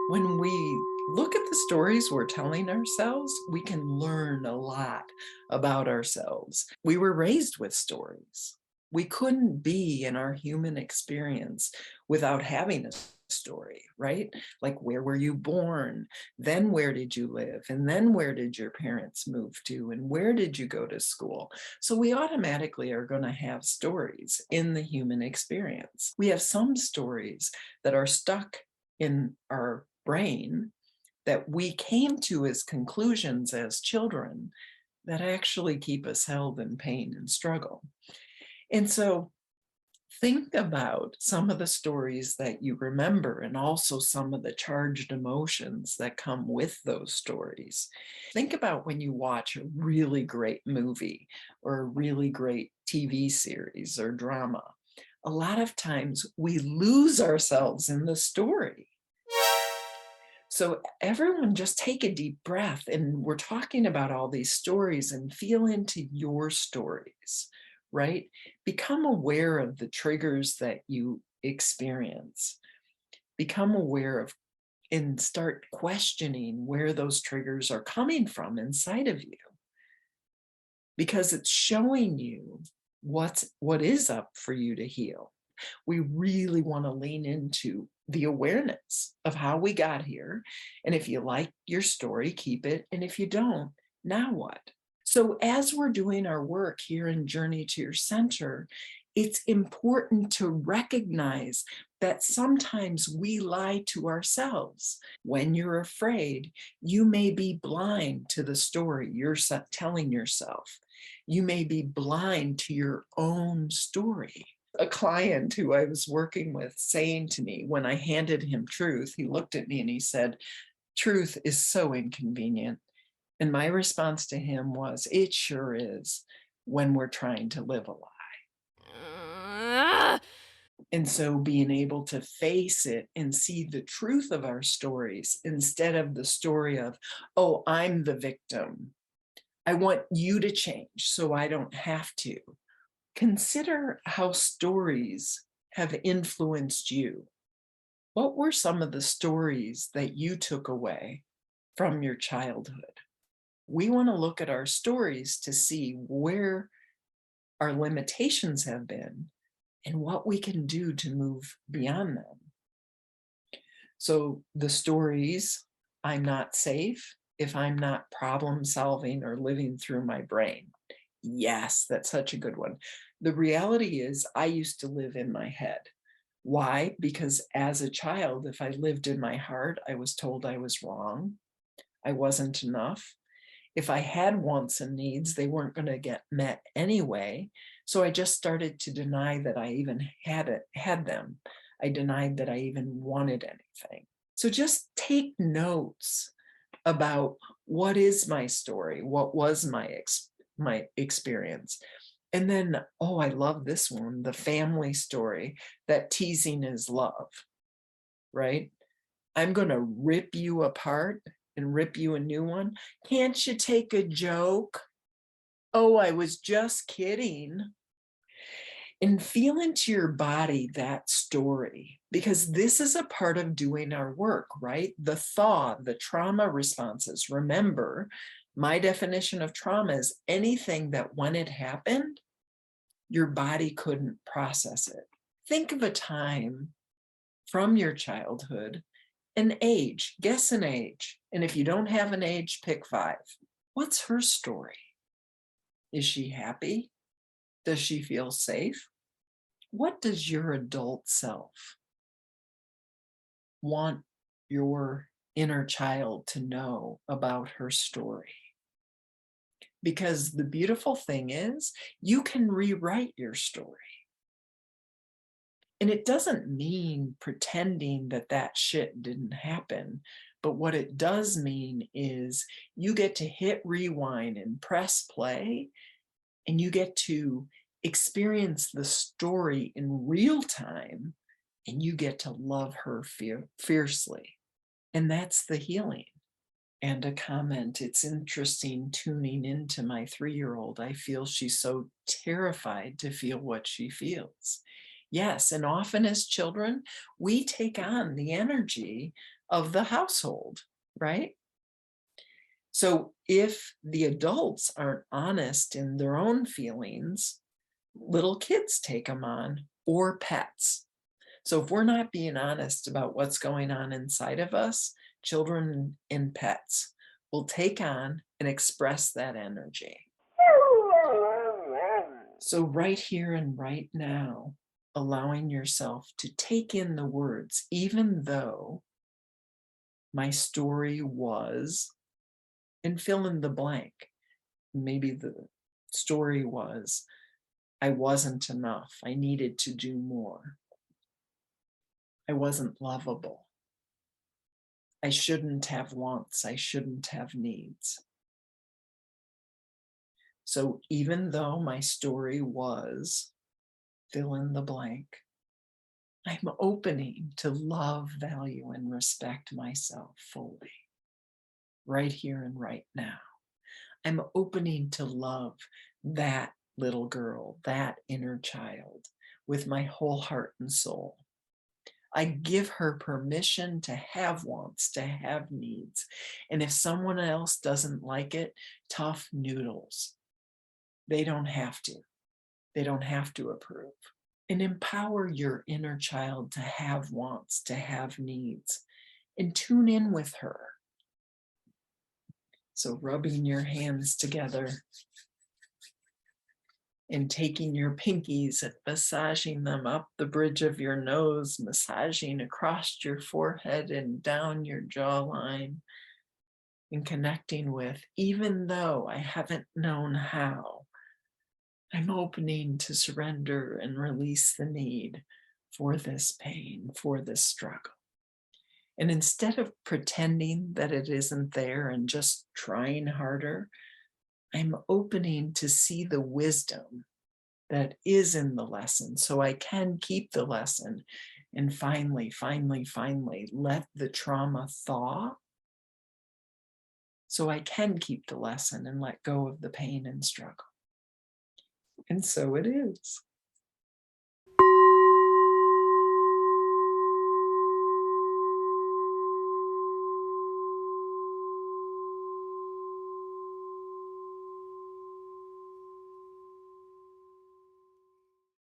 When we look at the stories we're telling ourselves, we can learn a lot about ourselves. We were raised with stories. We couldn't be in our human experience without having a story, right? Like, where were you born? Then where did you live? And then where did your parents move to? And where did you go to school? So we automatically are going to have stories in the human experience. We have some stories that are stuck in our brain that we came to as conclusions as children that actually keep us held in pain and struggle. And so think about some of the stories that you remember and also some of the charged emotions that come with those stories. Think about when you watch a really great movie or a really great TV series or drama. A lot of times we lose ourselves in the story. So everyone just take a deep breath, and we're talking about all these stories and feel into your stories, right? Become aware of the triggers that you experience. Become aware of and start questioning where those triggers are coming from inside of you because it's showing you what is up for you to heal. We really want to lean into the awareness of how we got here. And if you like your story, keep it. And if you don't, now what? So, as we're doing our work here in Journey to Your Center, it's important to recognize that sometimes we lie to ourselves. When you're afraid, you may be blind to the story you're telling yourself. You may be blind to your own story. A client who I was working with saying to me when I handed him truth, he looked at me and he said, "Truth is so inconvenient." And my response to him was, "It sure is when we're trying to live a lie." Uh, And so being able to face it and see the truth of our stories instead of the story of, "Oh, I'm the victim. I want you to change so I don't have to." Consider how stories have influenced you. What were some of the stories that you took away from your childhood? We want to look at our stories to see where our limitations have been and what we can do to move beyond them. So, the stories, I'm not safe if I'm not problem solving or living through my brain. Yes, that's such a good one. The reality is, I used to live in my head. Why? Because as a child, if I lived in my heart, I was told I was wrong. I wasn't enough. If I had wants and needs, they weren't going to get met anyway. So I just started to deny that I even had them. I denied that I even wanted anything. So just take notes about what is my story, what was my experience. And then, oh, I love this one, the family story that teasing is love, right? I'm going to rip you apart and rip you a new one. Can't you take a joke? Oh, I was just kidding. And feel into your body that story because this is a part of doing our work, right? The thaw, the trauma responses. Remember, my definition of trauma is anything that when it happened, your body couldn't process it. Think of a time from your childhood, an age, guess an age. And if you don't have an age, pick five. What's her story? Is she happy? Does she feel safe? What does your adult self want your inner child to know about her story? Because the beautiful thing is, you can rewrite your story. And it doesn't mean pretending that that shit didn't happen. But what it does mean is you get to hit rewind and press play, and you get to experience the story in real time, and you get to love her fiercely. And that's the healing. And a comment, it's interesting tuning into my 3-year old. I feel she's so terrified to feel what she feels. Yes, and often as children, we take on the energy of the household, right? So if the adults aren't honest in their own feelings, little kids take them on, or pets. So if we're not being honest about what's going on inside of us, children and pets will take on and express that energy. So right here and right now, allowing yourself to take in the words, even though my story was, and fill in the blank. Maybe the story was, I wasn't enough. I needed to do more. I wasn't lovable. I shouldn't have wants. I shouldn't have needs. So even though my story was, fill in the blank, I'm opening to love, value, and respect myself fully, right here and right now. I'm opening to love that little girl, that inner child, with my whole heart and soul. I give her permission to have wants, to have needs. And if someone else doesn't like it, tough noodles. They don't have to. They don't have to approve. And empower your inner child to have wants, to have needs, and tune in with her. So rubbing your hands together and taking your pinkies and massaging them up the bridge of your nose, massaging across your forehead and down your jawline, and connecting with, even though I haven't known how, I'm opening to surrender and release the need for this pain, for this struggle. And instead of pretending that it isn't there and just trying harder, I'm opening to see the wisdom that is in the lesson so I can keep the lesson and finally let the trauma thaw so I can keep the lesson and let go of the pain and struggle. And so it is.